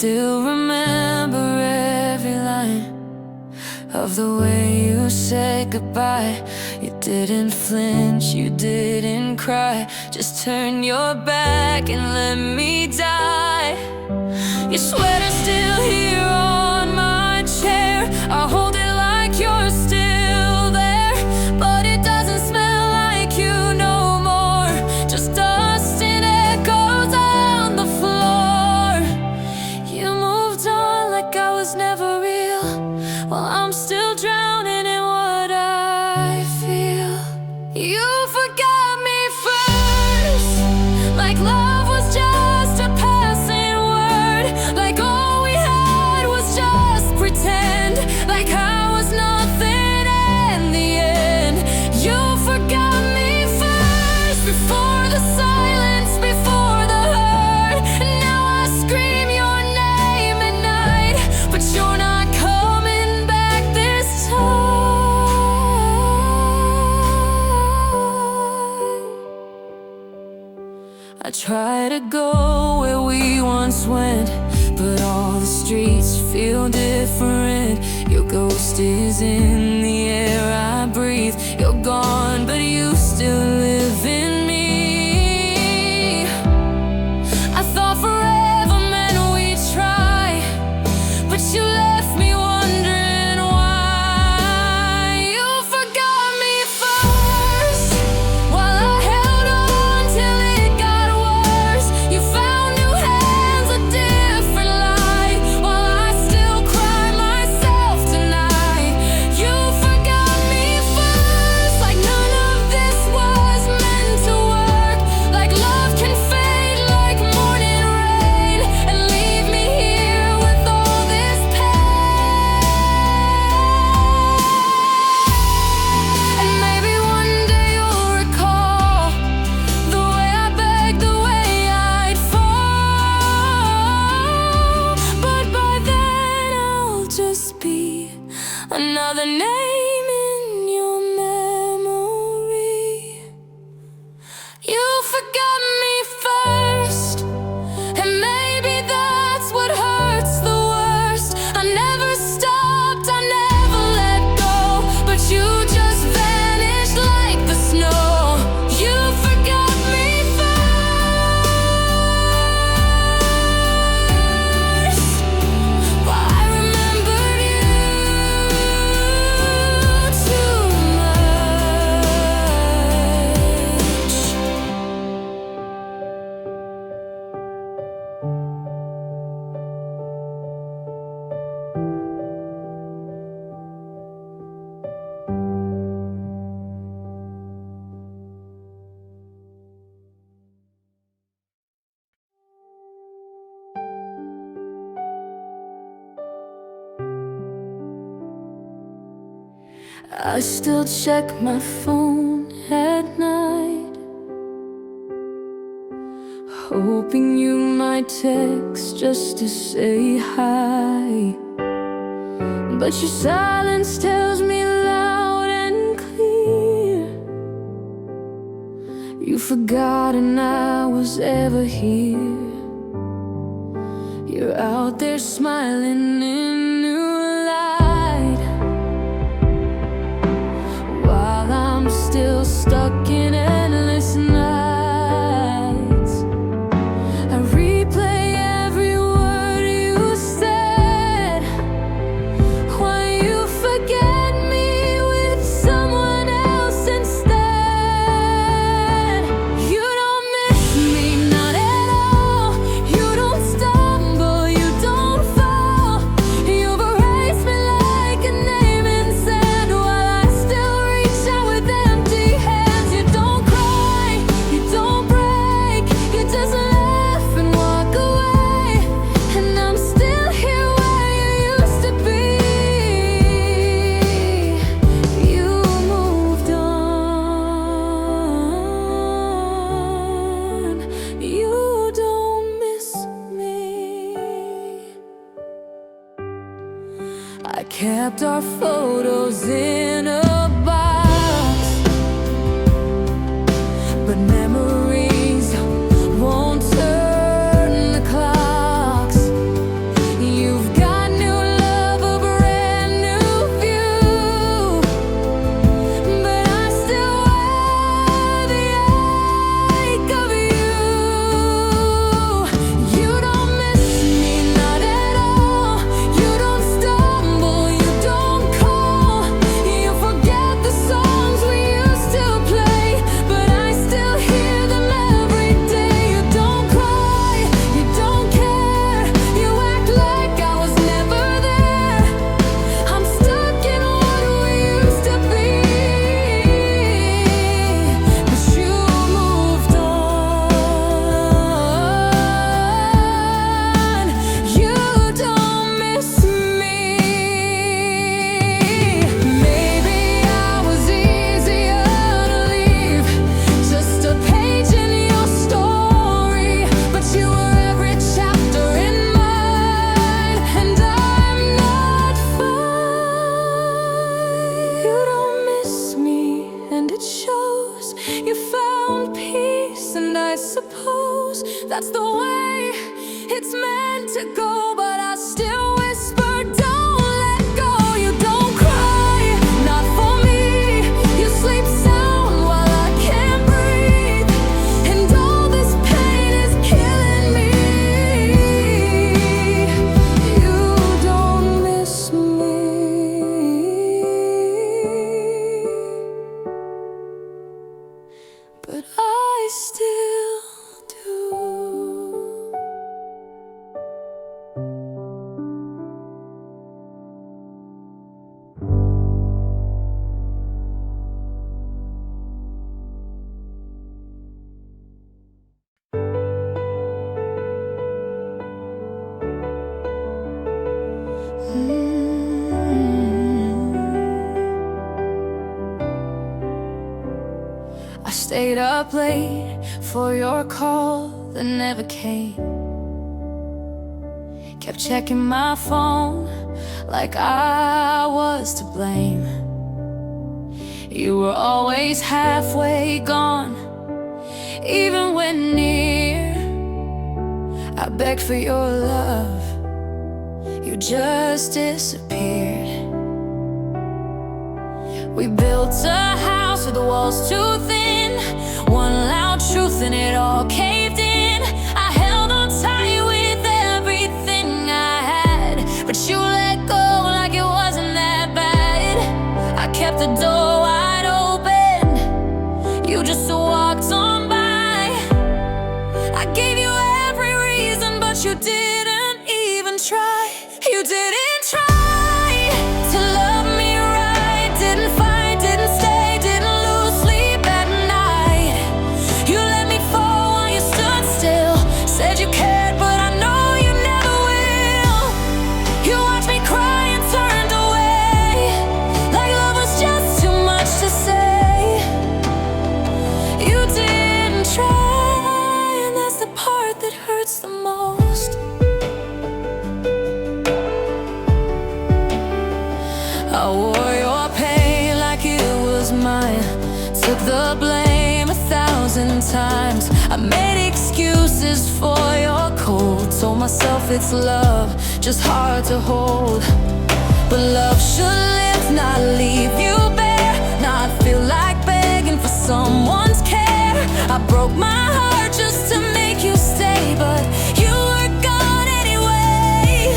still remember every line of the way you said goodbye. You didn't flinch, you didn't cry, just turn your back and let me die. Your sweater's still here on my chair, I hold it like you're still there, but it doesn't smell like you no more, just dust and echoes on the floor. You moved on like I was never real, while I'm still drowning in what I feel. You forgot me first, like love was just a passing word, like all we had was just pretend, like I was nothing in the end. You forgot me first, before the silence, before the hurt. Now I scream your name at night, but you're not coming back this time. I try to go where we once went, but all the streets feel different. Your ghost is in the air I breathe. You're gone, but you still live in me. I thought forever meant we'd try, but you left me wondering why. You forgot me first, while I held on till it got worse. You found new hands, a different light, while I still cry myself tonight. You forgot me first, like none of this was meant to work, like love can fade like morning rain, and leave me here with all this pain. And maybe one day you'll recall the way I begged, the way I'd fall, but by then I'll just be another name in your memory. You forgot me first, and maybe that's what hurts the worst. I never stopped, I never let go, but you just vanished like the snow. You forgot me first, but I remembered you too much. I still check my phone at night, hoping you might text just to say hi, but your silence tells me loud and clear you've forgotten I was ever here. You're out there smiling in new light, while I'm still stuck in endless nights. I replay every word you said, while you forget me with someone else instead. You don't miss me, not at all. You don't stumble, you don't fall. You've erased me like a name in sand, while I still reach out with empty hands. You don't cry, you don't break, you just laugh and walk away, and I'm still here where you used to be. You moved on, you don't miss me. I kept our photos in a box, but memories won't turn the clocks. I stayed up late for your call that never came. Kept checking my phone like I was to blame. You were always halfway gone, even when near. I begged for your love, you just disappeared. We built a house with the walls too thin, one loud truth and it all caved in. I held on tight with everything I had, but you let go like it wasn't that bad. I kept the door wide open, you just walked on by. I gave you every reason, but you didn't even try. You didn't try to love me right, didn't fight, didn't stay, didn't lose sleep at night. You let me fall while you stood still, said you cared, but I know you never will. You watched me cry and turned away, like love was just too much to say. You didn't try, and that's the part that hurts the most. I wore your pain like it was mine, took the blame 1,000 times. I made excuses for your cold, told myself it's love, just hard to hold. But love should live, not leave you bare, not feel like begging for someone's care. I broke my heart just to make you stay, but you were gone anyway.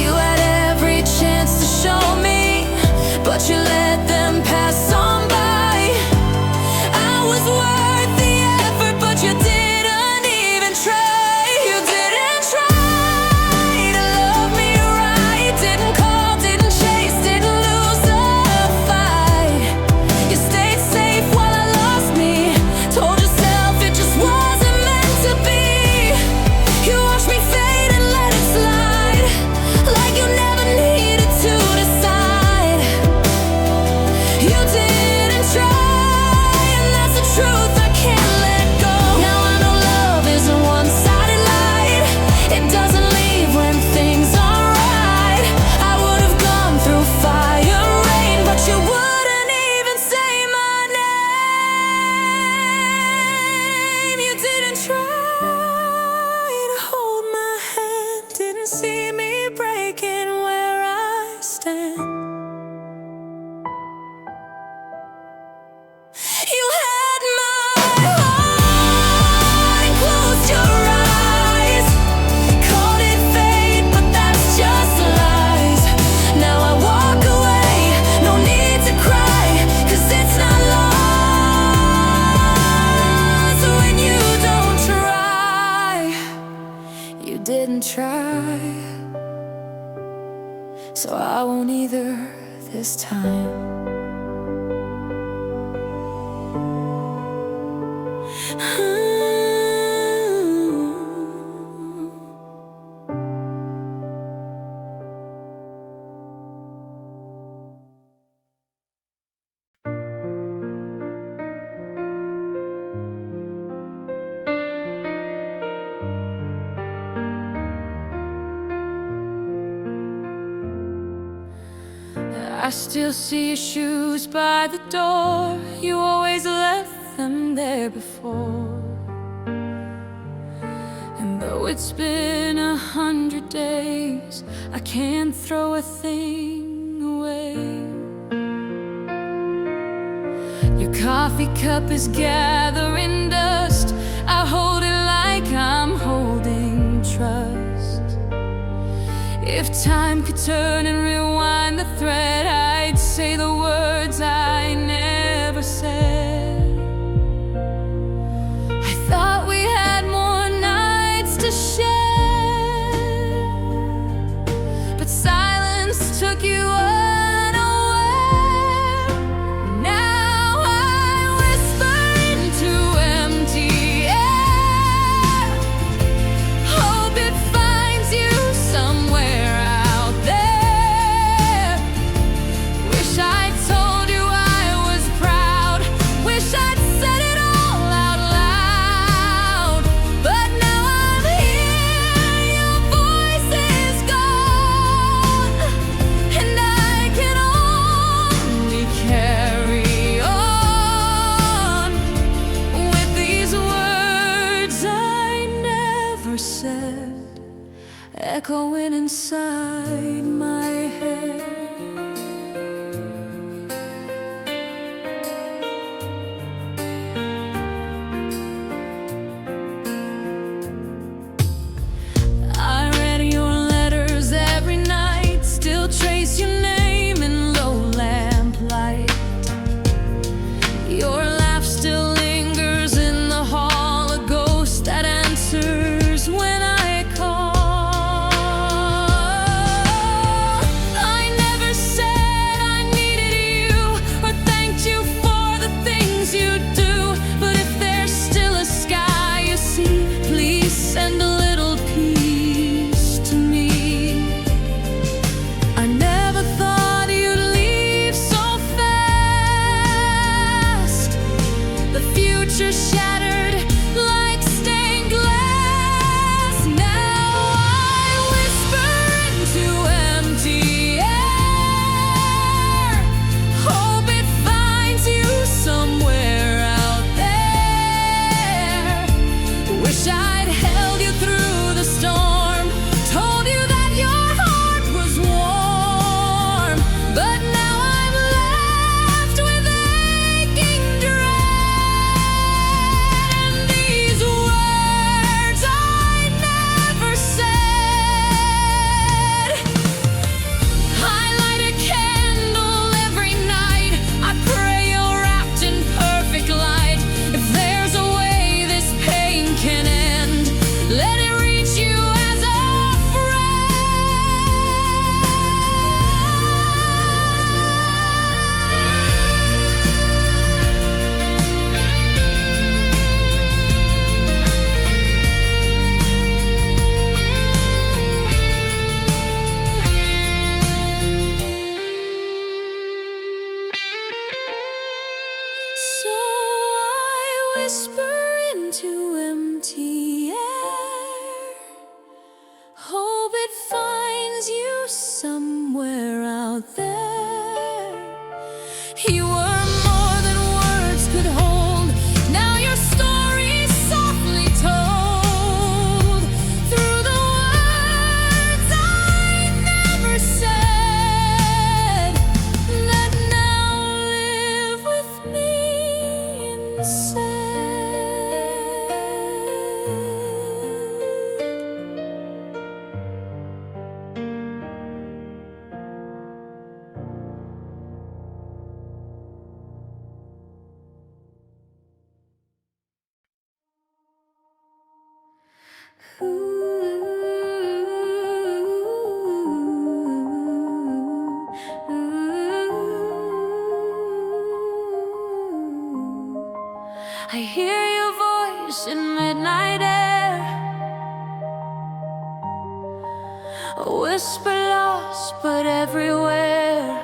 You had every chance to show me, but you let them pass on by. I was worth the effort, but you didn't even try. You didn't try to love me right, didn't call, didn't chase, didn't lose the fight. You stayed safe while I lost me, told yourself it just wasn't meant to be. You watched me fade and let it slide, like you never needed to decide. You didn't try, and that's the truth I can't let go. Now I know love is a one-sided light, it doesn't leave when things aren't right. I would have gone through fire, rain, but you wouldn't even say my name. You didn't try to hold my hand, didn't see me breaking where I stand. You had my heart and closed your eyes, called it fate, but that's just lies. Now I walk away, no need to cry, 'cause it's not lost when you don't try. You didn't try, so I won't either this time. I still see your shoes by the door, you always left them there before. And though it's been 100 days, I can't throw a thing away. Your coffee cup is gathering dust, I hold it like I'm holding trust. If time could turn and rewind the thread, I'd say the words I never said. I thought we had more nights to share, but silence took you unaware. Now I whisper into empty air, hope it finds you somewhere out echoing inside my head. I read your letters every night, still trace your name in low lamplight. Your laugh still lingers in the hall, a ghost that answers when I call. I never said I needed you or thanked you for the things you do, but if there's still a sky you see, please send a little peace to me. I never thought you'd leave so fast. The future shattered like stained glass. Now I whisper into empty air, hope it finds you somewhere out there. Wish I'd held you through the storm, told you that your heart was warm, but now I'm left with aching dread. And these words I never said. I light a candle every night, I pray you're wrapped in perfect light. If there's a way this pain can end, let it reach you as a So I whisper into empty air, hope it finds you somewhere out there. You were more than words could hold, now your story's softly told through the words I never said, that now live with me instead. I hear your voice in midnight air, a whisper lost but everywhere.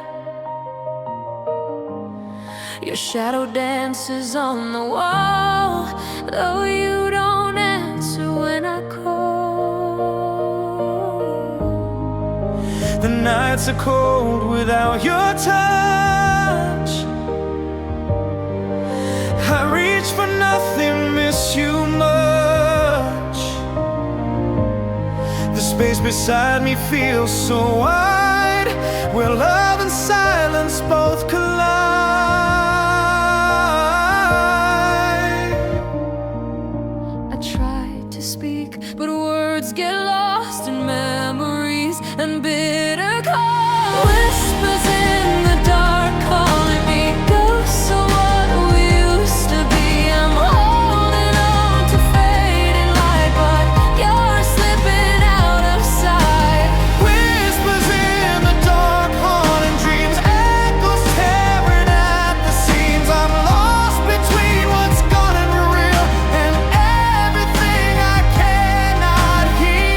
Your shadow dances on the wall, though you don't answer when I call. The nights are cold without your touch. I reach for nothing, miss you much. The space beside me feels so wide, where love and silence both collide. I try to speak, but words get lost in memories and bitter calls. Whispers in the dark calling me, ghosts of what we used to be. I'm holding on to fading light, but you're slipping out of sight. Whispers in the dark, haunting dreams, echoes tearing at the seams. I'm lost between what's gone and real, and everything I cannot hear.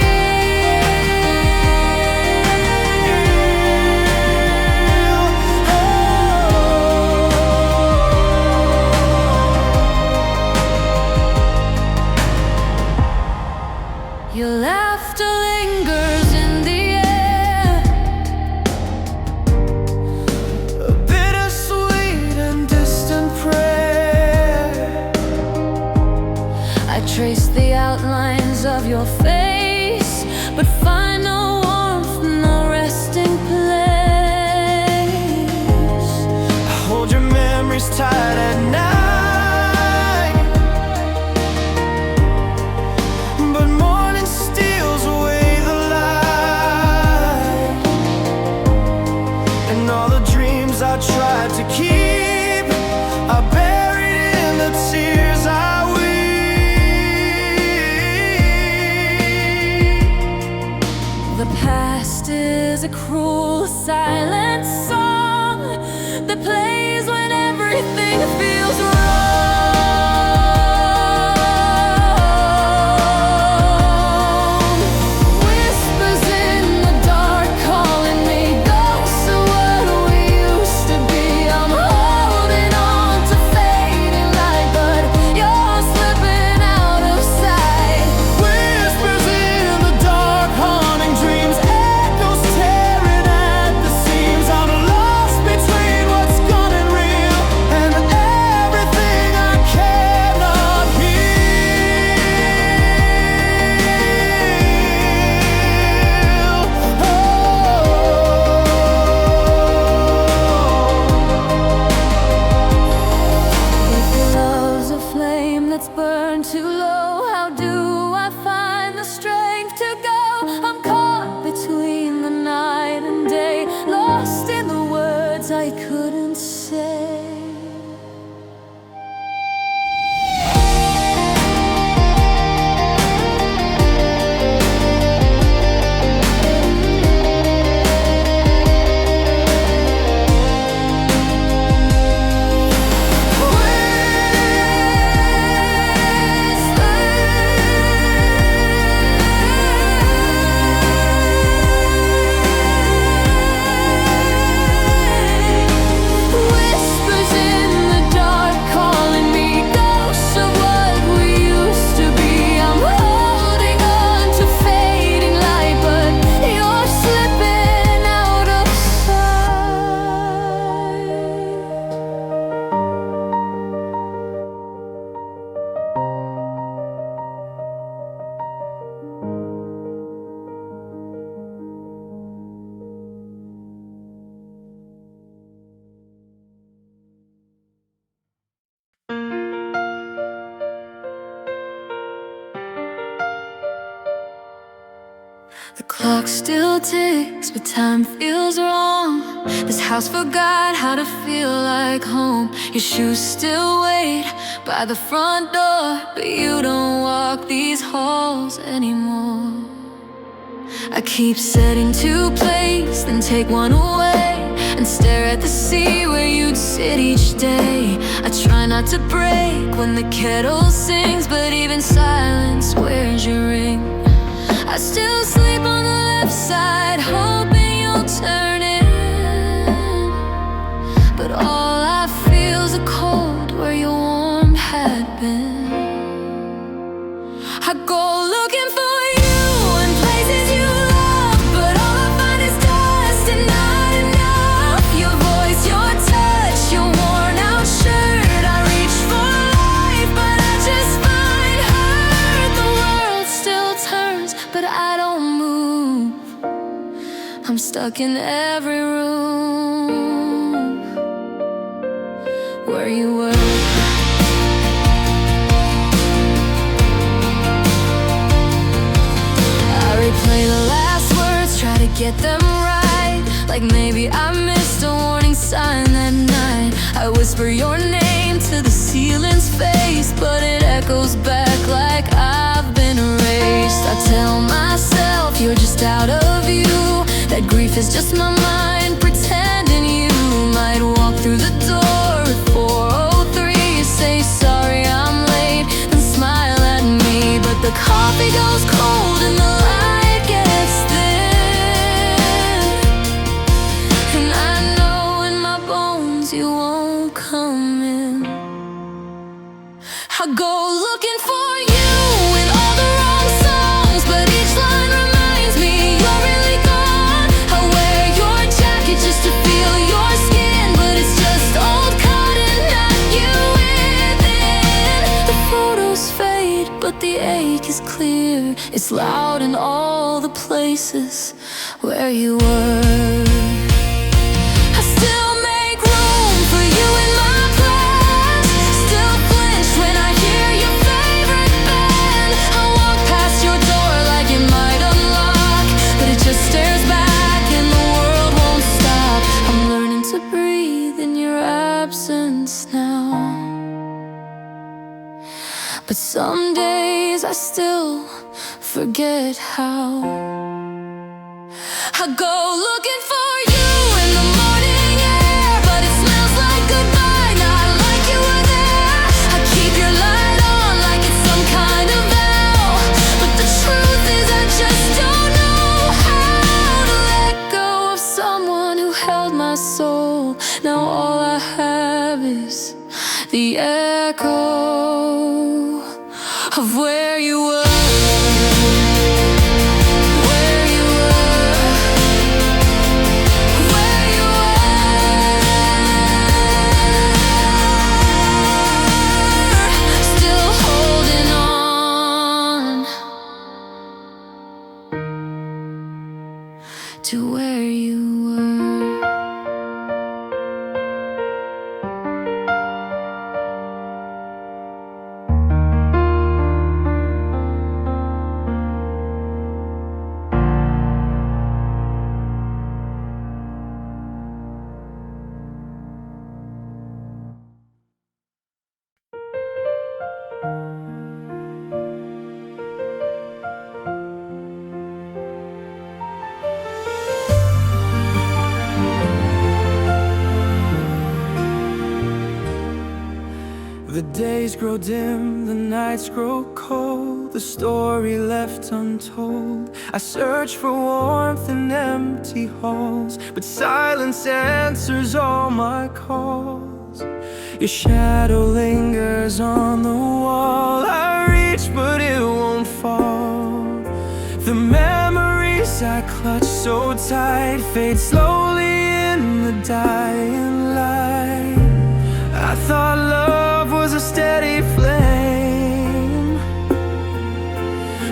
The past is a cruel silent song that plays when everything feels wrong. Whispers in the dark calling me, ghosts of what we used to be. I'm holding on to fading light, but you're slipping out of sight. Whispers in the dark, haunting dreams, echoes tearing at the seams. I'm lost between what's gone and real, and everything I cannot heal. If love's a flame that's burned too low, how do I find the strength to go? I'm caught between the night and day, lost in the words I couldn't say. Whispers in the dark calling me, ghosts of what we used to be. I'm holding on to fading light, but you're slipping out of sight. The clock still ticks, but time feels wrong. This house forgot how to feel like home. Your shoes still wait by the front door, but you don't walk these halls anymore. I keep setting two plates, then take one away, and stare at the sea where you'd sit each day. I try not to break when the kettle sings, but even silence wears your ring. I still sleep on the left side, hoping you'll turn in, but all I feel's a cold where your warmth had been. I go looking for you in places you love, but all I find is dust and not enough. Your voice, your touch, your worn out shirt. I reach for life, but I just find hurt. The world still turns, but I don't move. I'm stuck in every room where you were. I replay the last words, try to get them right, like maybe I missed a warning sign that night. I whisper your name to the ceiling's face, but it echoes back like I've been erased. I tell myself you're just out of view, that grief is just my mind pretending you might walk through the door at 4:03. You say sorry I'm late, then smile at me, but the coffee goes cold and the light gets thin, and I know in my bones you won't come in. I go looking for you in all the wrong songs, but each line reminds me you're really gone. I wear your jacket just to feel your skin, but it's just old cotton, not you within. The photos fade, but the ache is clear. It's loud in all the places where you were. I still make room for you in my class, still flinch when I hear your favorite band. I walk past your door like it might unlock, but it just stares back and the world won't stop. I'm learning to breathe in your absence now, but some days I still forget how. I go looking for you in the morning air, but it smells like goodbye, not like you were there. I keep your light on like it's some kind of vow, but the truth is I just don't know how to let go of someone who held my soul. Now all I have is the echo of where you were. To where you were. The days grow dim, the nights grow cold, the story left untold. I search for warmth in empty halls, but silence answers all my calls. Your shadow lingers on the wall. I reach but it won't fall. The memories I clutch so tight fade slowly in the dying light. I thought love was a steady flame,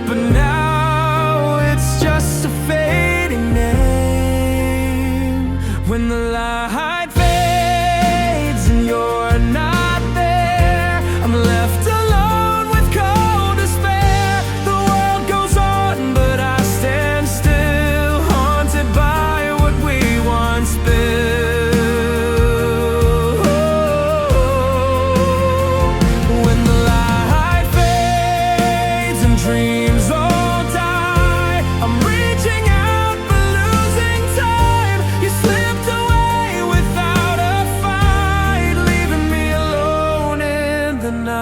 but now it's just a fading name. When the light fades and you're not there, I'm left alone with cold despair. The world goes on, but I stand still, haunted by what we once built. Dreams all die. I'm reaching out but losing time. You slipped away without a fight, leaving me alone in the night.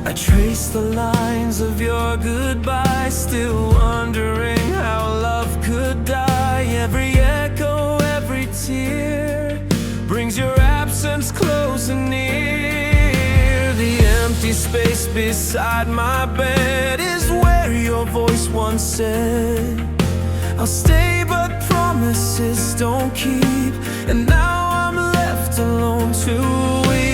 I trace the lines of your goodbye, still wondering how love could die. Every echo, every tear brings your absence close and near. The empty space beside my bed is where your voice once said, I'll stay but promises don't keep. And now I'm left alone to weep.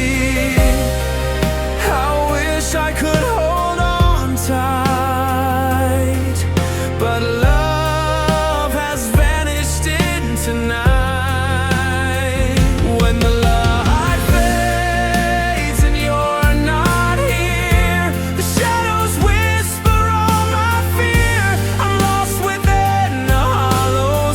I could hold on tight, but love has vanished into night. When the light fades and you're not here, the shadows whisper all my fear. I'm lost within a hollow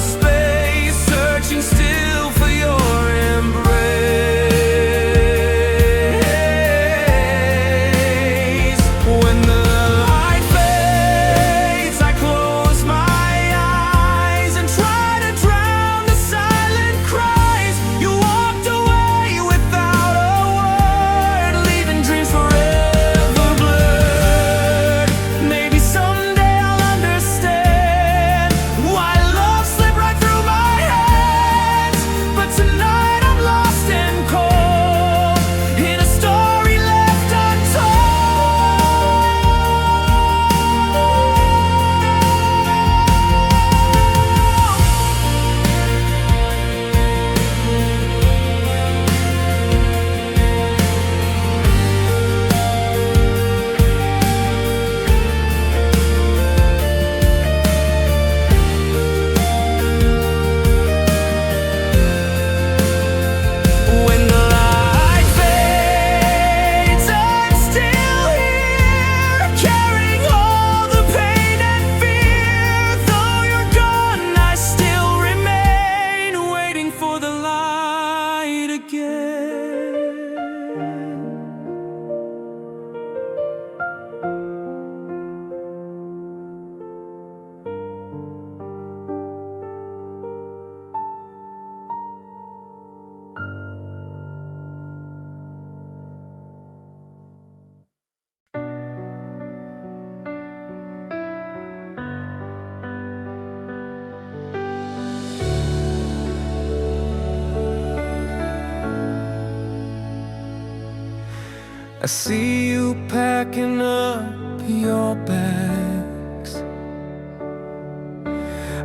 see you packing up your bags,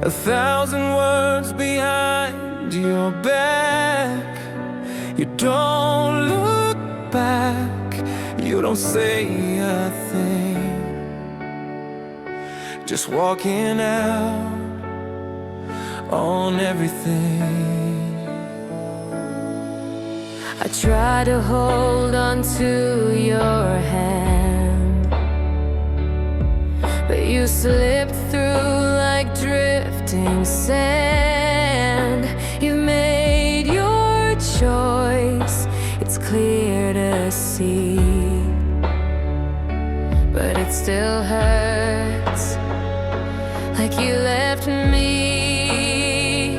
1,000 words behind your back. You don't look back, you don't say a thing, just walking out on everything. I try to hold on to your hand, but you slip through like drifting sand. You made your choice, it's clear to see, but it still hurts like you left me.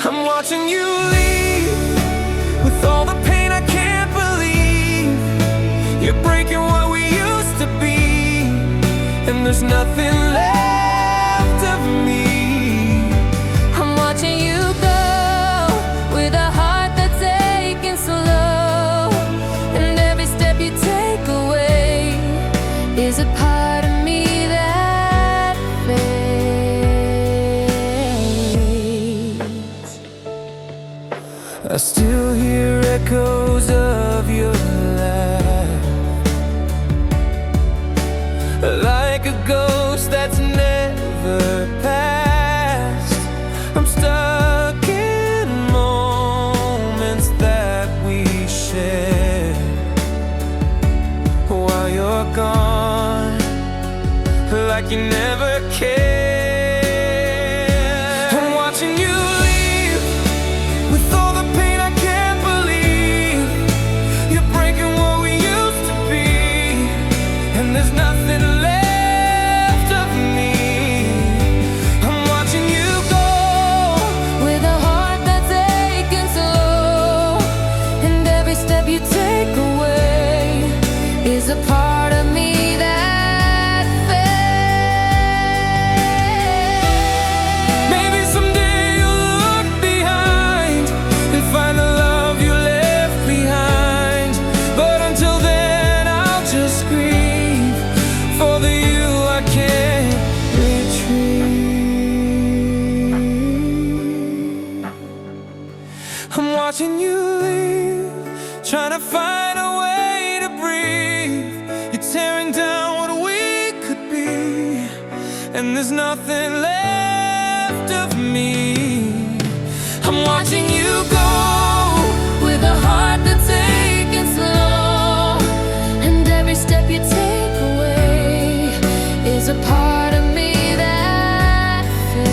I'm watching you leave with all the pain I can't believe. You're breaking what we used to be, and there's nothing left of me. I'm watching you go with a heart that's aching slow, and every step you take away is a part of me that fades. I still hear echoes of your laugh, like a ghost that's never passed. I'm stuck in moments that we shared while you're gone, like you never cared. I'm watching you leave with all the pain I can't believe. You're breaking what we used to be, and there's nothing left of me. I'm watching you go with a heart that's aching slow, and every step you take away is a part of me that fades. Maybe someday you'll look behind and find the love you left behind, but until then I'll just grieve for the you I can't retrieve. I'm watching you leave, trying to find a way to breathe. You're tearing down what we could be, and there's nothing left of me. I'm watching you go With a heart that's aching slow, and every step you take away is a part of me that fades.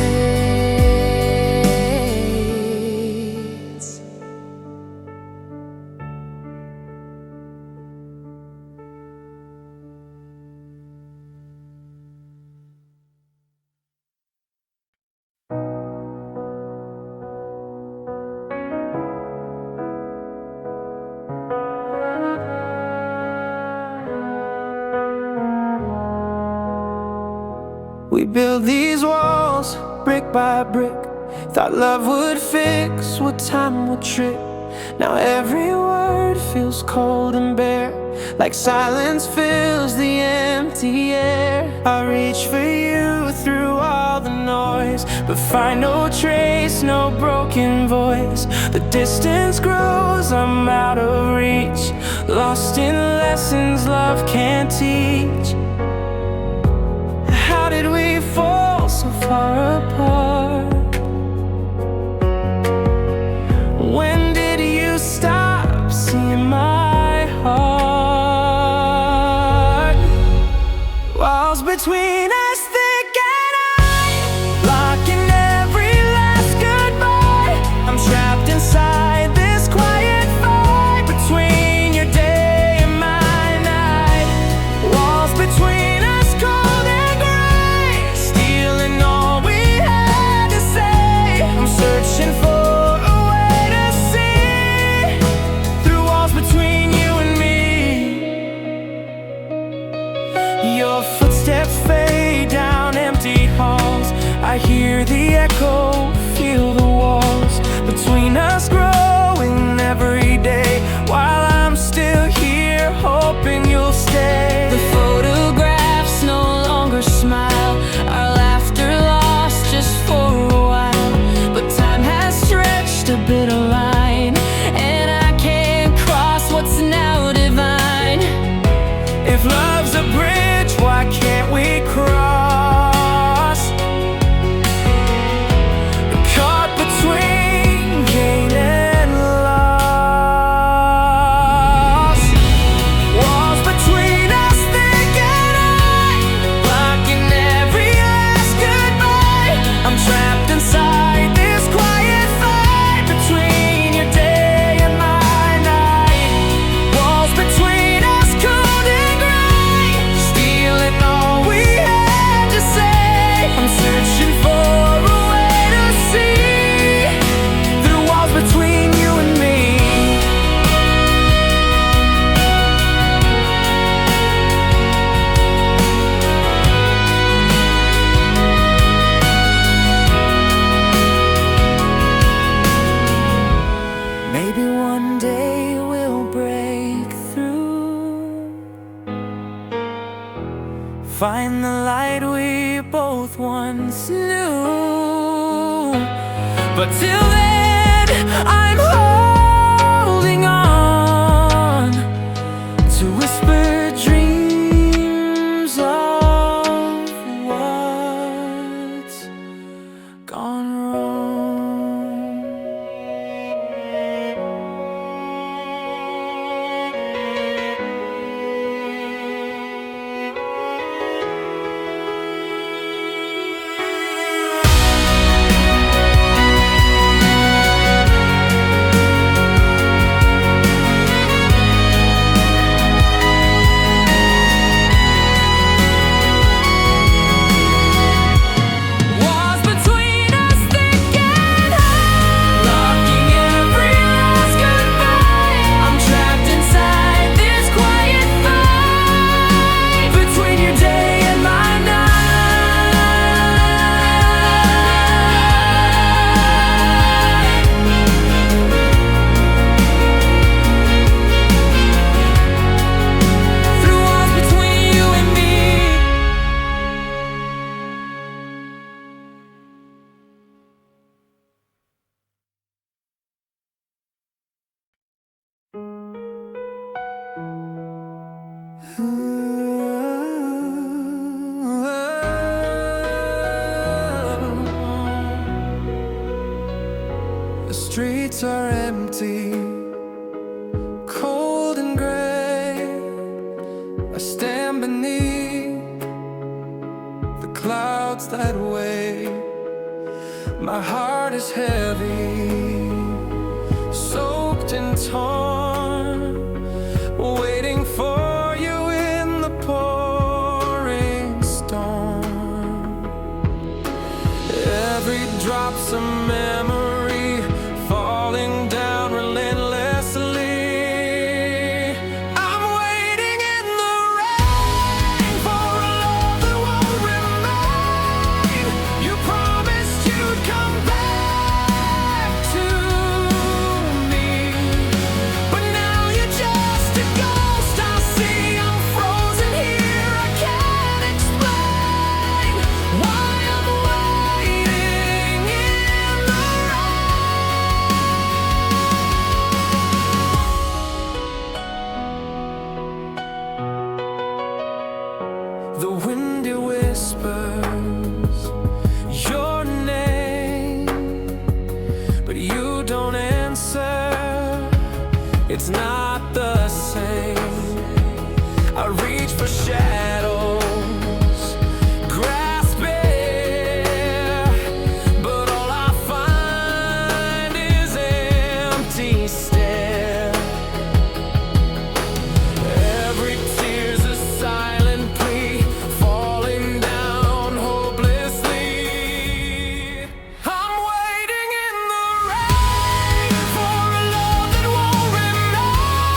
We built these walls brick by brick, thought love would fix what time would trip. Now every word feels cold and bare, like silence fills the empty air. I reach for you through all the noise, but find no trace, no broken voice. The distance grows, I'm out of reach, lost in lessons love can't teach. How did we fall so far apart? When did you stop seeing my heart? Walls between us thick and high, blocking every last goodbye. I'm trapped inside this quiet fight between your day and my night. Walls between us cold and gray, stealing all we had. bitter line, and I can't cross what's now divine. If love's a bridge, why can't we cross? Caught between gain and loss. Walls between us, thick and high, blocking every last goodbye. I'm trapped inside this quiet fight between your day and my night. Walls between us, cold and gray, stealing all we had to say. I'm searching for a way to see through walls between you and me. Maybe one day we'll break through, find the light we both once knew. But till then, I'm holding on to whispered dreams of what's gone wrong. Walls between us, thick and high, blocking every last goodbye. I'm trapped inside this quiet fight between your day and my night. Through walls between you and me. The streets are empty, cold and gray. I stand beneath the clouds that weigh. My heart is heavy, soaked and torn, waiting for you in the pouring storm. Every drop's a memory falling down relentlessly. I'm waiting in the rain for a love that won't remain. You promised you'd come back to me, but now you're just a ghost I see. I'm frozen here, I can't explain why I'm waiting in the rain. The wind, it whispers your name, but you don't answer. It's not the same. I reach for shadows, grasp it, but all I find is empty stare. Every tear's a silent plea, falling down hopelessly. I'm waiting in the rain for a love that won't remain.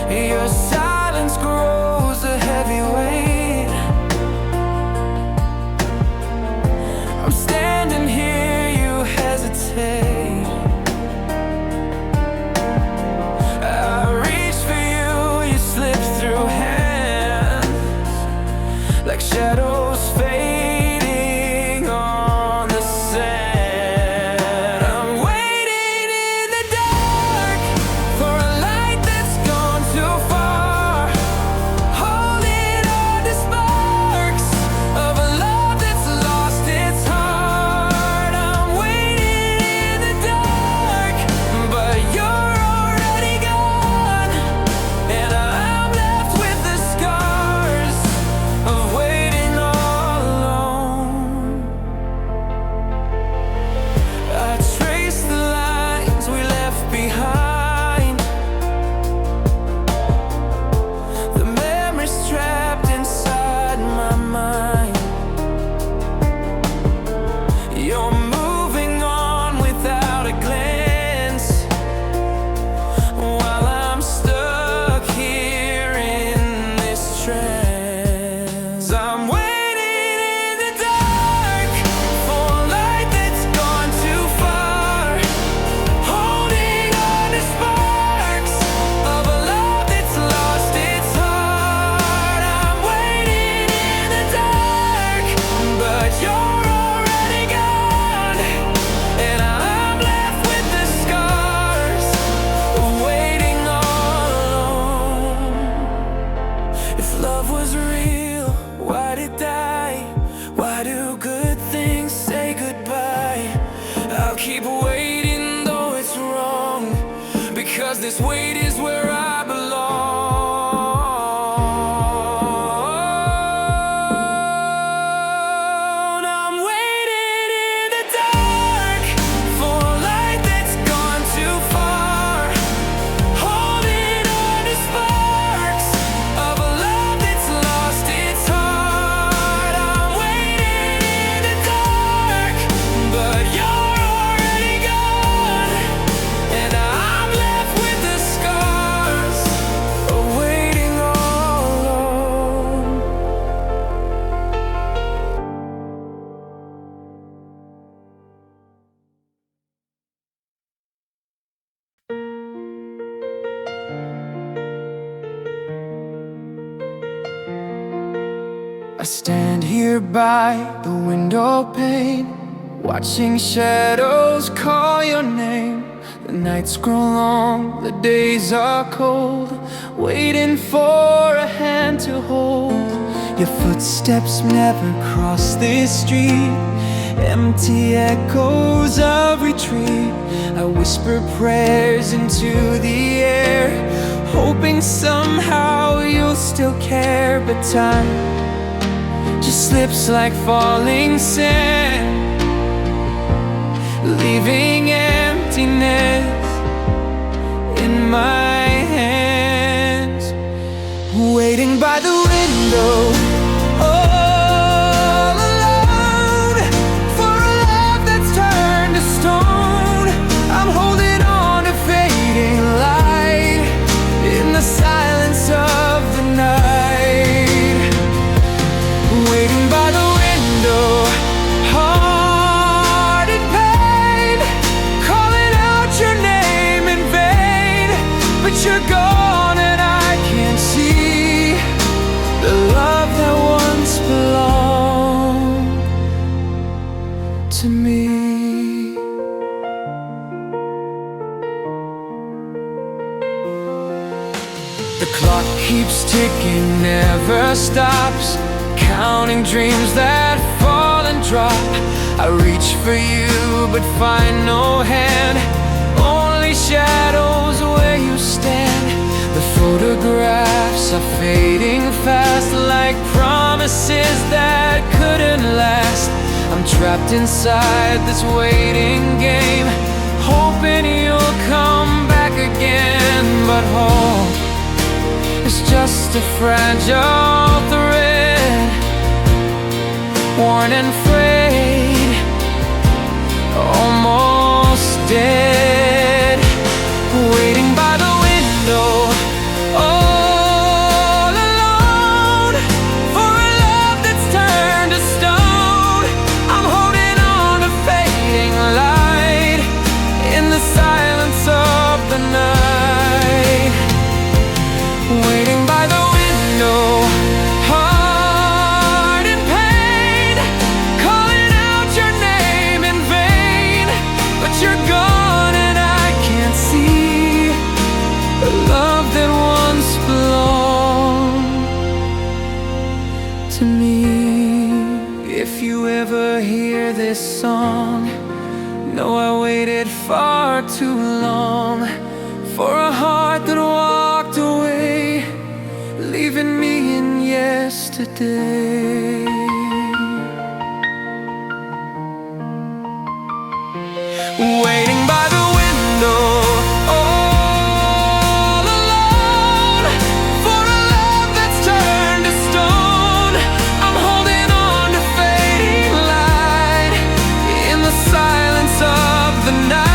Your silence grows a heavy weight. I'm standing here, you hesitate. I reach for you, you slip through hands like shadows fading on the sand. I'm waiting in the dark for a light that's gone too far, holding on to sparks of a love that's lost its heart. I'm waiting in the dark, but you're already gone, and I'm left with the scars of waiting all alone. I trace the lines we left behind, the memories trapped inside my mind. You're moving on without a glance, while I'm stuck here in this trance. I'm waiting in the dark for a light that's gone too far, holding on to sparks of a love that's lost its heart. I'm waiting in the dark, but you're already gone, and I'm left with the scars of waiting all alone. If love was real, why'd it die? Why do good things say goodbye? I'll keep waiting though it's wrong, because this wait is where I belong. I'm waiting in the dark for a light that's gone too far, holding on to sparks of a love that's lost its heart. I'm waiting in the dark, but you're already gone, and I'm left with the scars of waiting all alone. I stand here by the window pane, watching shadows call your name. The nights grow long, the days are cold, waiting for a hand to hold. Your footsteps never cross this street, empty echoes of retreat. I whisper prayers into the air, hoping somehow you'll still care. But time just slips like falling sand, leaving emptiness in my hands. Waiting by the window, all alone, for a love that's turned to stone. I'm holding on to fading light in the silence of the night. Waiting by the window, heart in pain, calling out your name in vain. But you're gone and I can't see the love that once belonged to me. The clock keeps ticking, never stops, counting dreams that fall and drop. I reach for you but find no hand, only shadows where you stand. The photographs are fading fast, like promises that couldn't last. I'm trapped inside this waiting game, hoping you'll come back again. But hope is just a fragile thread, worn and frayed, almost dead. Waiting by the window, oh, day. Waiting by the window, all alone, for a love that's turned to stone. I'm holding on to fading light in the silence of the night.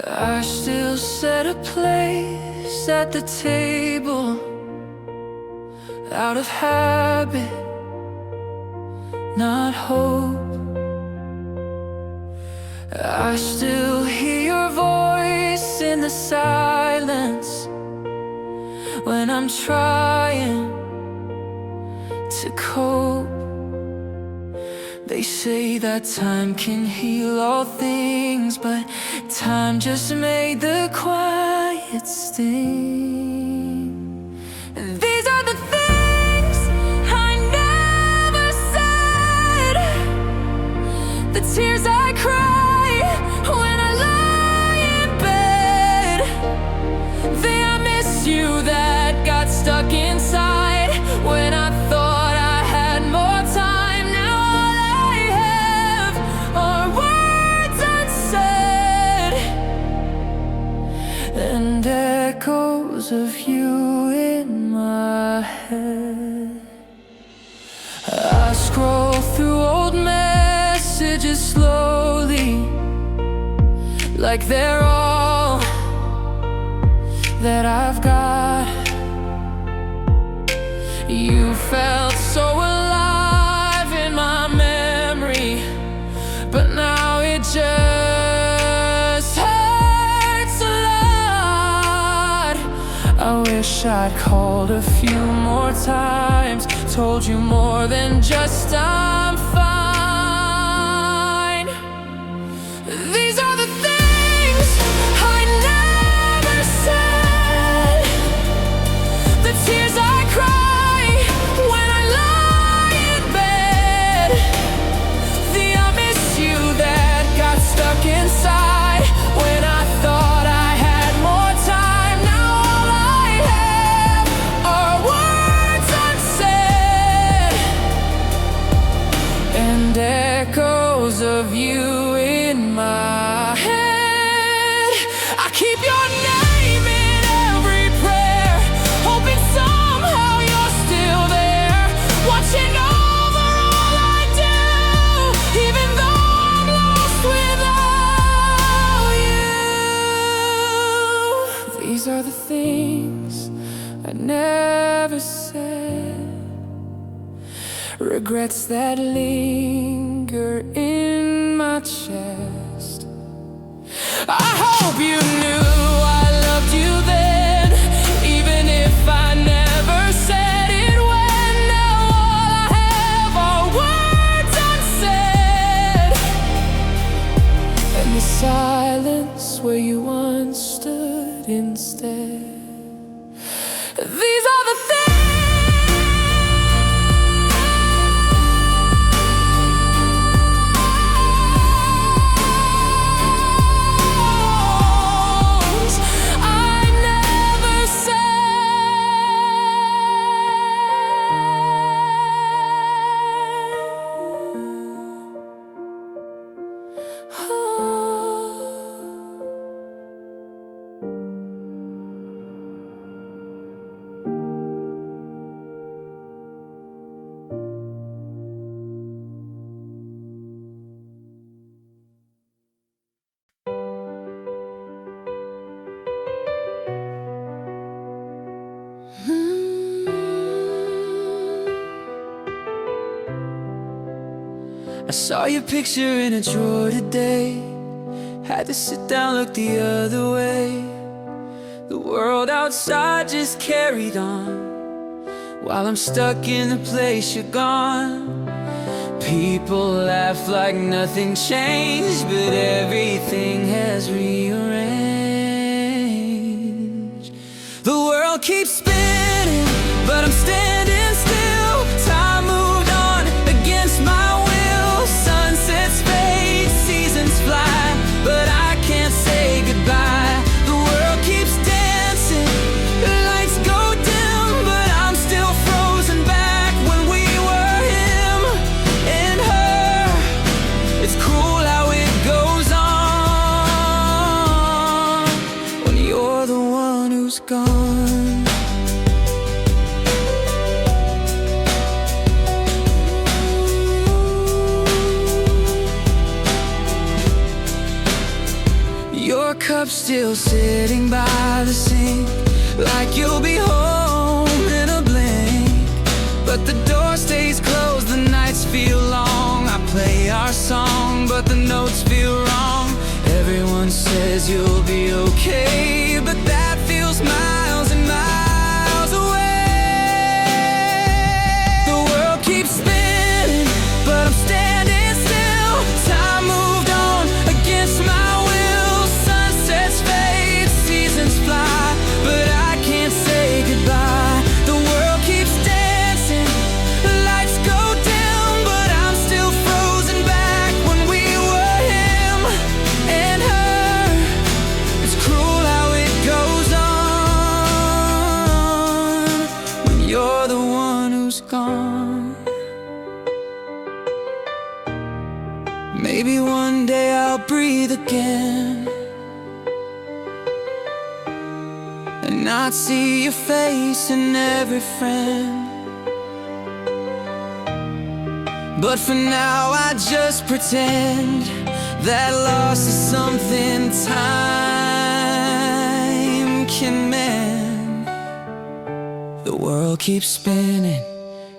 I still set a place at the table out of habit, not hope. I still hear your voice in the silence when I'm trying to cope. They say that time can heal all things, but time just made the quiet sting. These are the things I never said, the tears I cry when I lie in bed, the I miss you that got stuck inside when I thought I had more time. Now all I have are words unsaid and echoes of you in my head. I scroll through old messages slowly, like they're all that I've got. You felt so alive in my memory, but now it just hurts a lot. I wish I'd called a few more times, told you more than just I'm fine. These are the things I never said, the tears I cry when I lie in bed, the I miss you that got stuck inside when I thought I had more time. Now all I have are words unsaid and echoes of you in my head. I keep your name in every prayer, hoping somehow you're still there, watching over all I do, even though I'm lost without you. These are the things I never said, regrets that linger in my chest. I hope you knew I loved you then, even if I never said it when. Now all I have are words unsaid and the silence where you once stood instead. These are the things I saw your picture in a drawer today. Had to sit down, look the other way. The world outside just carried on, while I'm stuck in the place you're gone. People laugh like nothing changed, but everything has rearranged. The world keeps spinning, but I'm standing still. Time moved on against my will. Sunsets fade, seasons fly, but I can't say goodbye. The world keeps dancing, the lights go dim, but I'm still frozen back when we were him and her. It's cruel how it goes on when you're the one who's gone. Your cup's still sitting by the sink, like you'll be home in a blink. But the door stays closed, the nights feel long. I play our song, but the notes feel wrong. Everyone says you'll be okay, but that feels miles and miles away. The world keeps spinning, but I'm standing still. Time moved on against my will. Sunsets fade, seasons fly, but I can't say goodbye. The world keeps dancing, the lights go dim, but I'm still frozen back when we were him and her. It's cruel how it goes on when you're the one who's gone. Maybe one day I'll breathe again and not see your face in every friend. But for now I just pretend that loss is something time can mend. The world keeps spinning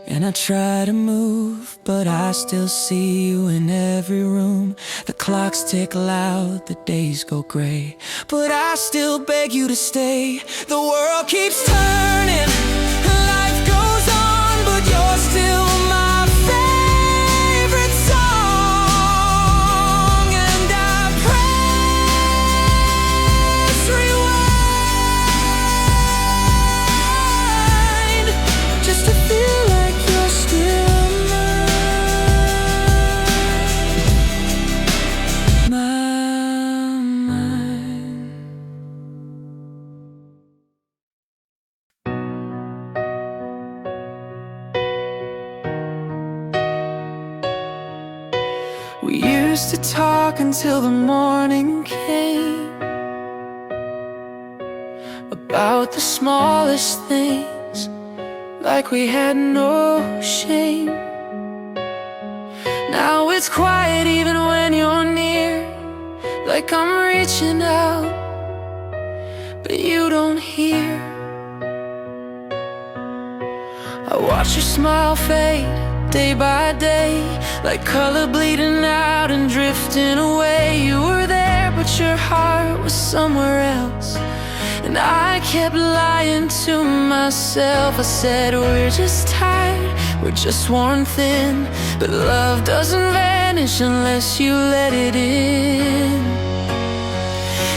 and I try to move, but I still see you in every room. The clocks tick loud, the days go gray, but I still beg you to stay. The world keeps turning, life goes on, but you're still my favorite song. And I press rewind just to feel like you're still mine. We used to talk until the morning came, about the smallest things, like we had no shame. Now it's quiet even when you're near, like I'm reaching out, but you don't hear. I watch your smile fade day by day, like color bleeding out and drifting away. You were there, but your heart was somewhere else, and I kept lying to myself. I said we're just tired, we're just worn thin, but love doesn't vanish unless you let it in.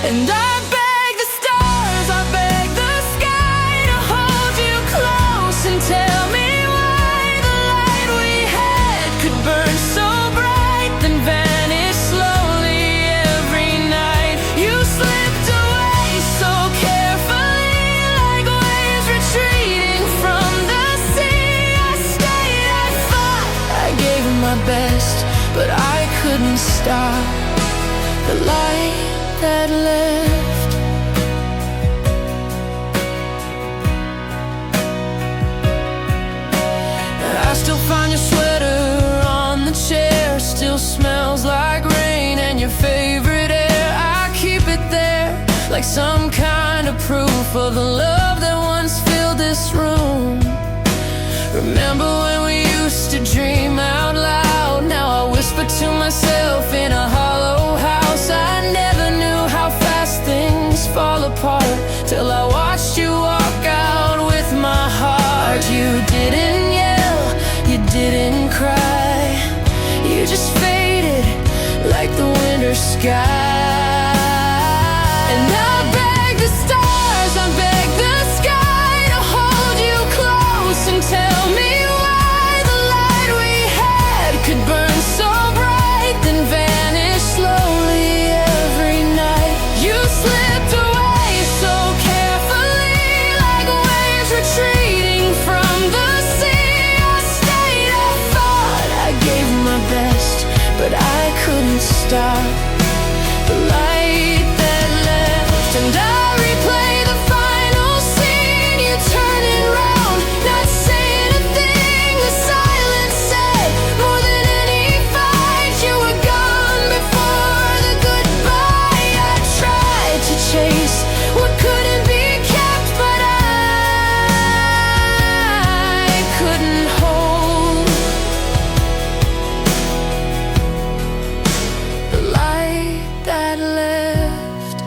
And I beg the stars, I beg the sky to hold you close and tell me why the light we had could burn so bright, then vanish slowly every night. You slipped away so carefully, like waves retreating from the sea. I stayed, I fought, I gave it my best, but I couldn't stop the light that left. I still find your sweater on the chair, still smells like rain and your favorite air. I keep it there, like some kind of proof of the love that once filled this room. Remember when we used to dream out loud? Now I whisper to myself in a hollow house. I never knew how fast things fall apart till I watched you walk out with my heart. You didn't yell, you didn't cry, you just faded like the winter sky. And I beg the stars, I beg the sky to hold you close and tell me why the light we had could burn so bright then vanish slowly every night. You slipped away so carefully, like waves retreating from the sea. I stayed, I thought I gave my best, but I couldn't stop the light that left. And I replay the final scene, you turning round, not saying a thing. The silence said more than any fight. You were gone before the goodbye. I tried to chase what couldn't be kept, but I couldn't hold the light that left.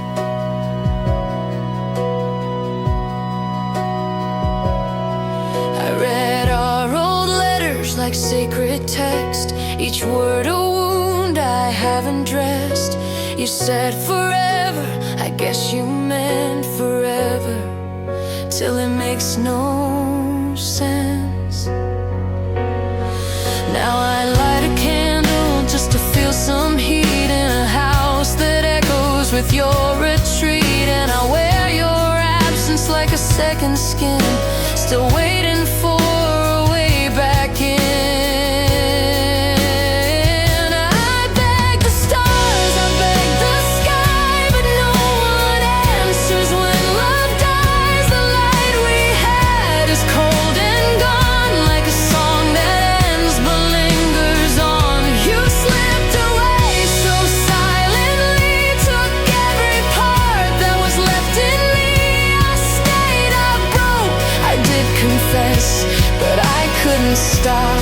I read our old letters like sacred text, each word a wound I haven't dressed. You said forever, I guess you meant forever, till it makes no sense. Now I light a candle just to feel some heat in a house that echoes with your retreat. And I wear your absence like a second skin, still waiting for a way back in. I beg the stars, I beg the sky, but no one answers when love dies. The light we had is cold and gone, like a song that ends but lingers on. You slipped away so silently, took every part that was left in me. I stayed, I broke, I did confess, but I couldn't stop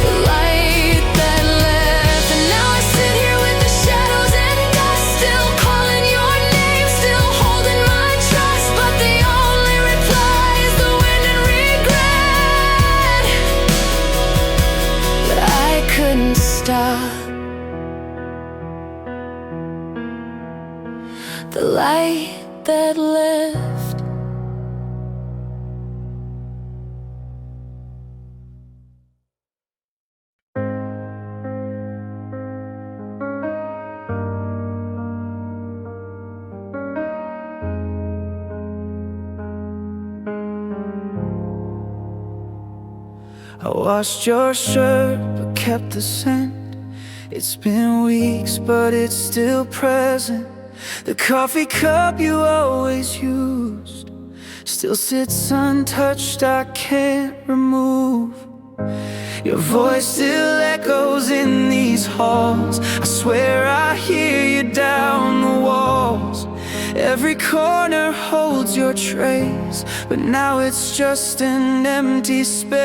the light that left. And now I sit here with the shadows and dust, still calling your name, still holding my trust. But the only reply is the wind and regret. But I couldn't stop the light that left. I washed your shirt but kept the scent. It's been weeks but it's still present. The coffee cup you always used still sits untouched, I can't remove. Your voice still echoes in these halls. I swear I hear you down the walls. Every corner holds your trace, but now it's just an empty space.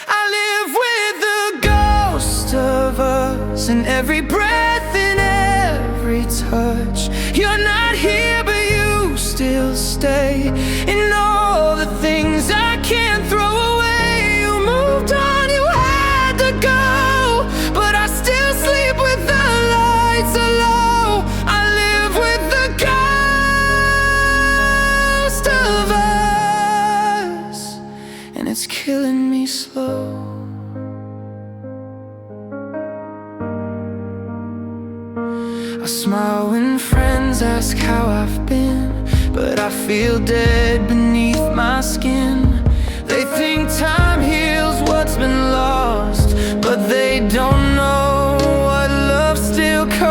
I live with the ghost of us in every breath, in every touch. You're not here, but you still stay in all the things I can't throw away. You moved on, you had to go, but I still sleep with the lights low. I live with the ghost of us, and it's killing me slow. I smile when friends ask how I've been, but I feel dead beneath my skin. They think time heals what's been lost, but they don't know what love still costs.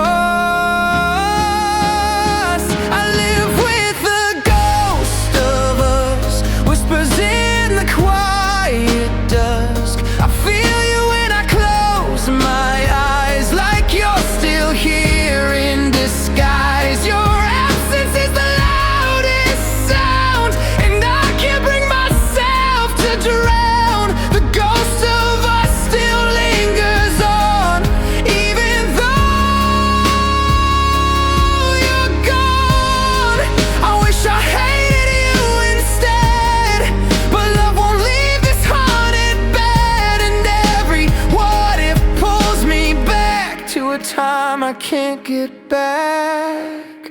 I live with the ghost of us, whispers in the quiet dusk. I feel you when I close my eyes, like you're still here in disguise. Your absence is the loudest sound, and I can't bring myself time I can't get back.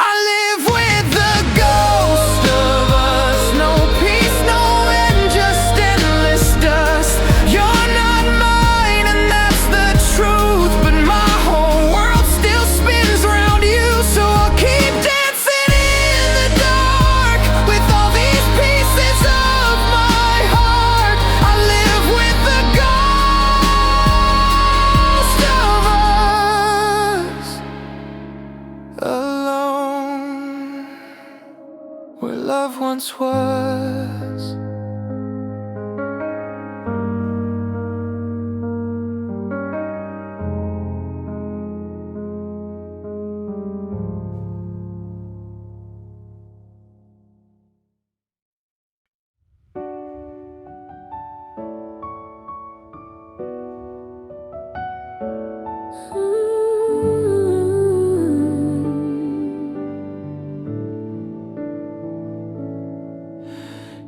I live with the ghost of us. No peace, no end, just endless dust. You're not mine and that's the truth, but my whole world still spins around you. So I'll keep dancing in the dark with all these pieces of my heart. I live with the ghost of us, alone where love once was.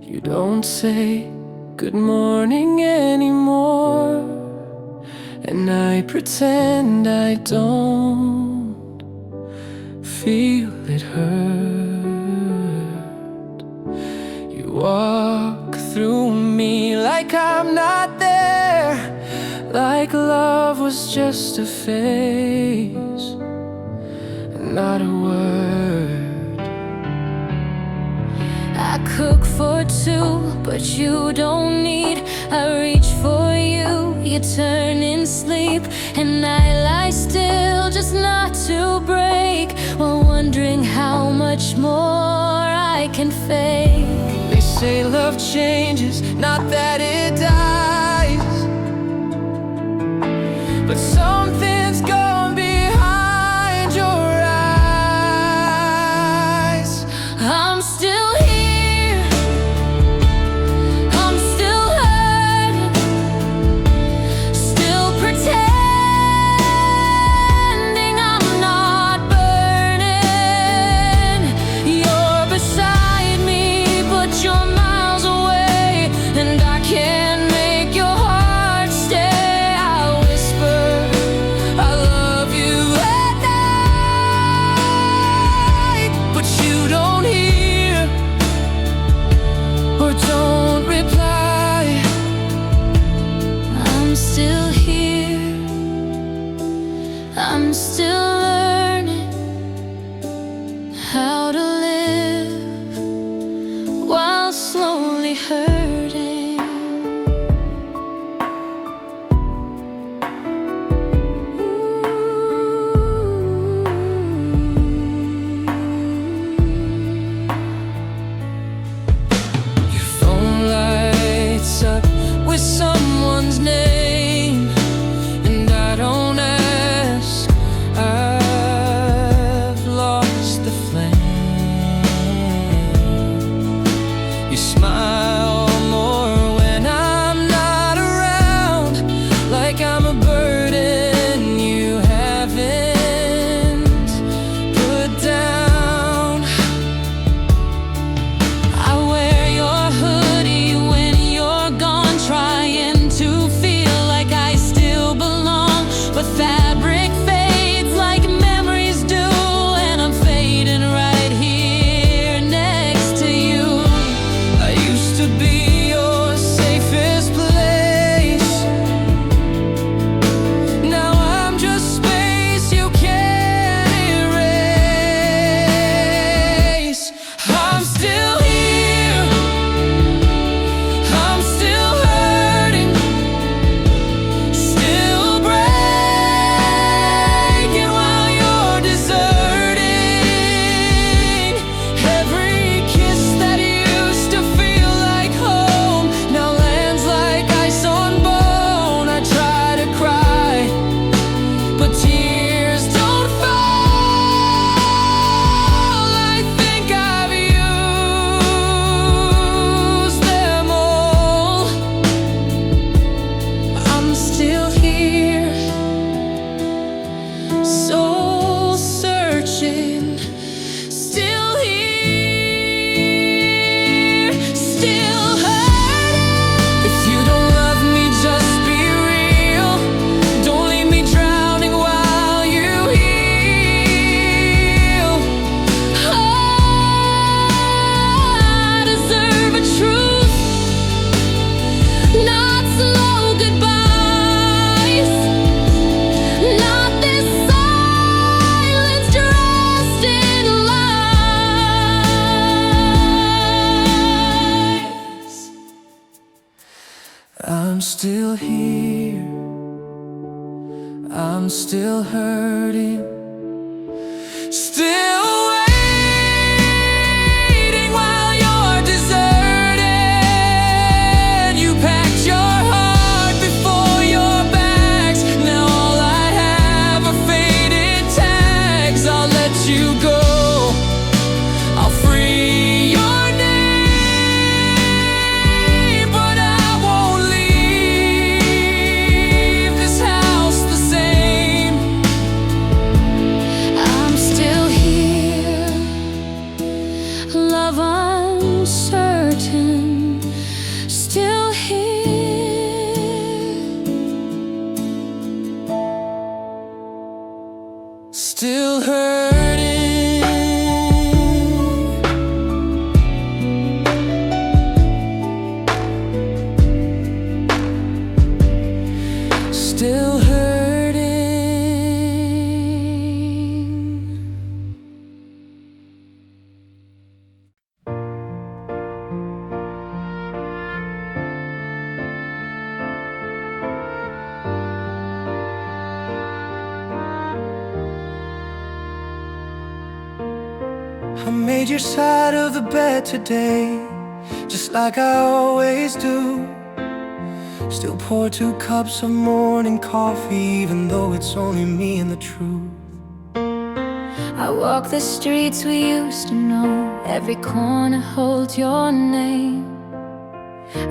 You don't say good morning anymore, and I pretend I don't feel it hurt. You walk through me like I'm not there, like love was just a phase, not a word. I cook for two, but you don't need. I reach for you, you turn in sleep, and I lie still just not to break, while wondering how much more I can fake. They say love changes, not that it dies, but something's gone behind your eyes. I'm still here, I'm still hurting, still pretending I'm not burning. You're beside me, but you're miles away, and I can't I'm still here, I'm still hurting, still waiting while you're deserted. You packed your heart before your bags. Now all I have are faded tags. I'll let you go, I'll free your name, but I won't leave this house the same. I'm still here, love uncertain, still here, still hurting, still hurting. I made your side of the bed today, just like I always do. Still pour 2 cups of morning coffee, even though it's only me and the truth. I walk the streets we used to know, every corner holds your name.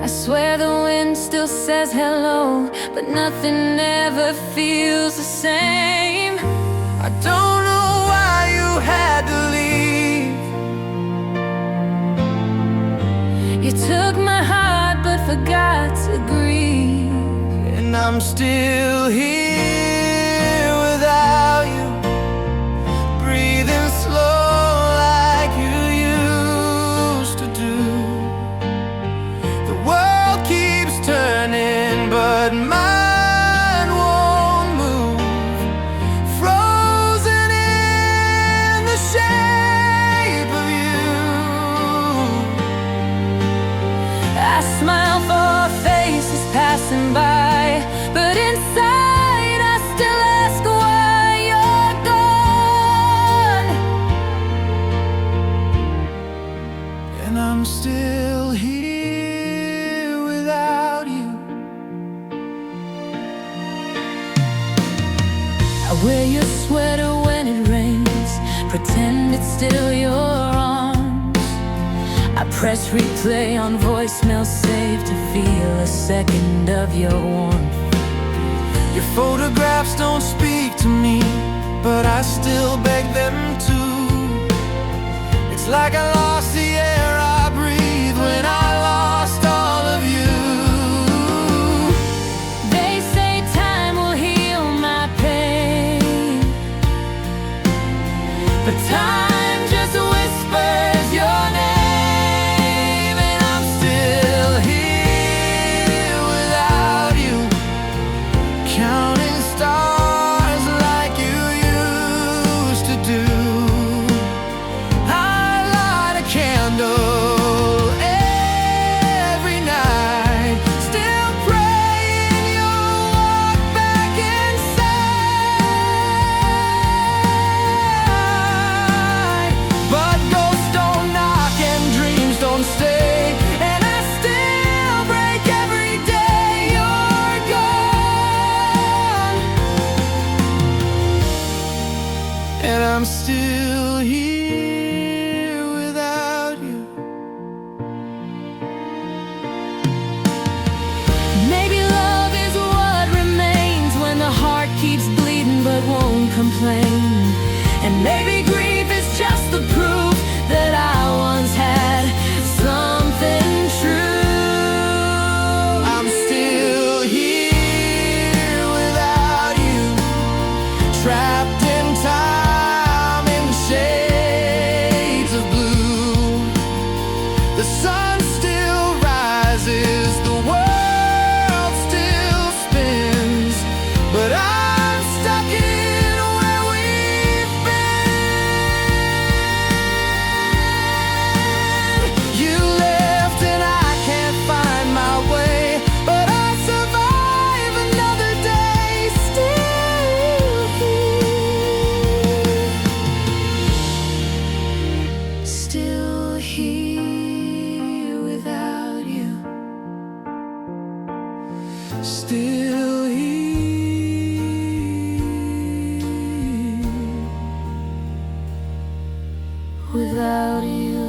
I swear the wind still says hello, but nothing ever feels the same. I don't know why you had to leave. You took my heart but forgot to grieve. And I'm still here without you, breathing slow like you used to do. The world keeps turning, but mine won't move. Frozen in the shape of you. I smile for faces passing by, but inside I still ask why you're gone. And I'm still here without you. I wear your sweater when it rains, pretend it's still your arms. I press replay on voicemail save to feel a second of your warmth. Your photographs don't speak to me, but I still beg them to. It's like I lost the air I breathe when I lost all of you. They say time will heal my pain, but time just whispers your name. And I'm still here without you, counting stars like you used to do. I light a candle every night, still praying you'll walk back inside. But ghosts don't knock and dreams don't stay, and I still break every day you're gone. And I'm still here without you. Maybe love is what remains when the heart keeps bleeding but won't complain. And maybe grief is just the proof that I once had something true. I'm still here without you, trapped in time in shades of blue. The sun still rises, the world still spins, but I'm stuck in where we've been. still here without you.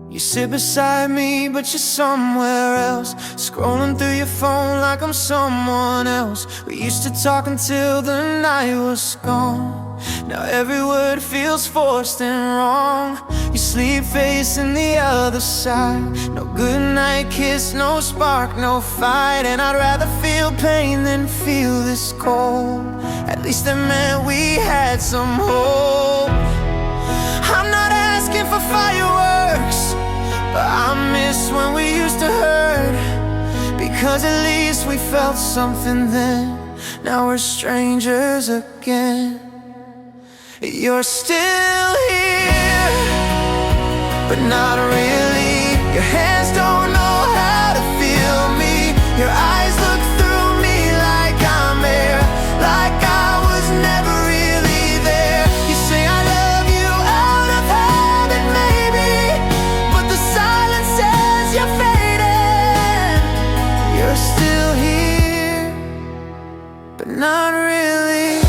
You sit beside me, but you're somewhere else, scrolling through your phone like I'm someone else. We used to talk until the night was gone. Now every word feels forced and wrong. You sleep facing the other side. No goodnight kiss, no spark, no fight. And I'd rather feel pain than feel this cold. At least it meant we had some hope. I'm not asking for fireworks, but I miss when we used to hurt, because at least we felt something then. Now we're strangers again. You're still here, but not really. Your hands don't know how to feel me. Your eyes look through me like I'm air, like I was never really there. You say I love you out of habit maybe, but the silence says you're fading. You're still here, but not really.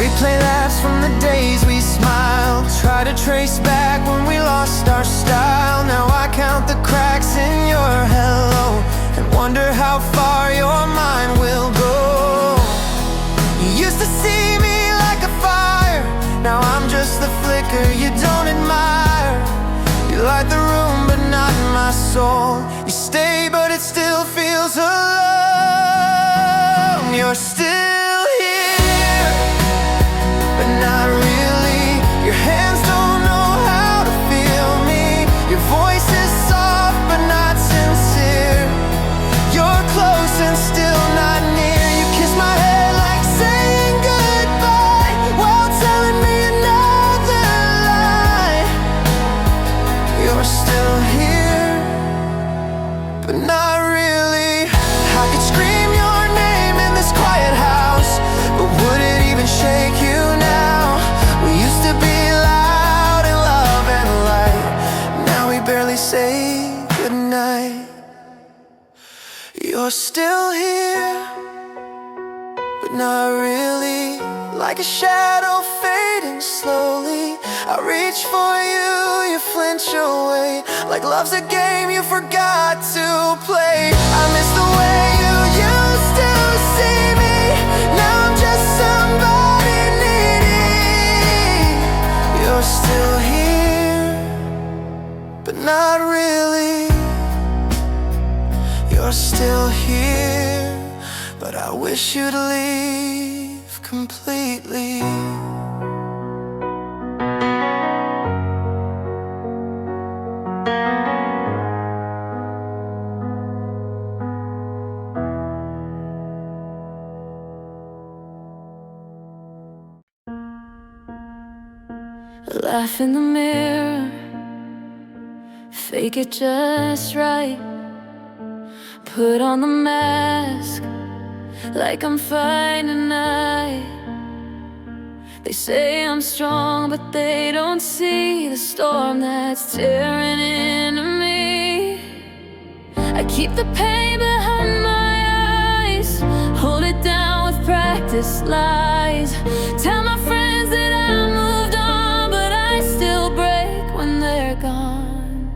Replay laughs from the days we smiled, try to trace back when we lost our style. Now I count the cracks in your hello and wonder how far your mind will go. You used to see me like a fire, now I'm just the flicker you don't admire. You light the room but not my soul. You stay but it still feels alone. You're still here, but not really. Your hands don't know how to feel me. Your voice is soft but not sincere. You're close and still not near. You kiss my head like saying goodbye while telling me another lie. You're still here, but not really. I could scream your name in this quiet house, but would it even shake you now? We used to be loud in love and light. Now we barely say goodnight. You're still here, but not really. Like a shadow fading slowly, I reach for you, you flinch away. Like love's a game you forgot to play. I miss the way you used to see me. Now I'm just somebody needy. You're still here, but not really. You're still here, but I wish you'd leave completely. Laugh in the mirror, fake it just right. Put on the mask like I'm fine tonight. They say I'm strong, but they don't see the storm that's tearing into me. I keep the pain behind my eyes, hold it down with practice lies. Tell my friends that I moved on, but I still break when they're gone.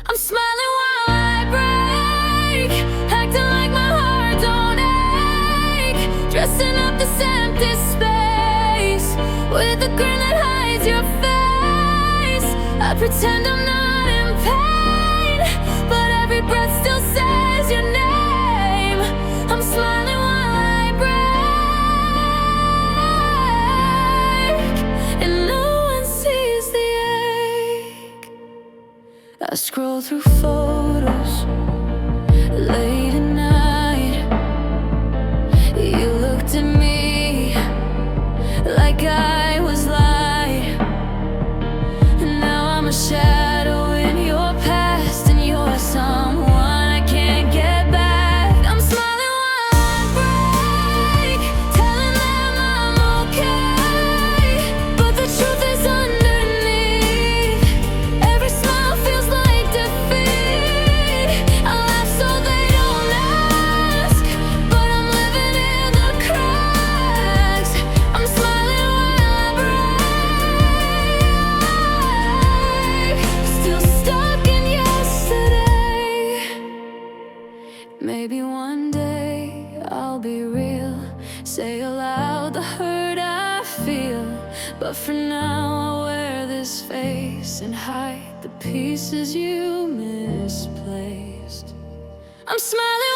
I'm smiling while I break, acting like my heart don't ache, dressing up this empty space with a grin that hides your face. I pretend I'm not in pain, but every breath still says your name. I'm smiling while I break, and no I scroll through photos late at night. You looked at me like I was light. Now I'm a shadow in your past, and you're someone I can't get back. I'm smiling while I break, telling them I'm okay, but the truth is underneath. Every smile feels like defeat. I laugh so they don't ask, but I'm living in the cracks. I'm smiling while I break, still stuck in yesterday. Maybe one day I'll be real, say aloud the hurt I feel. But for now I'll wear this face and hide the pieces you misplaced. I'm smiling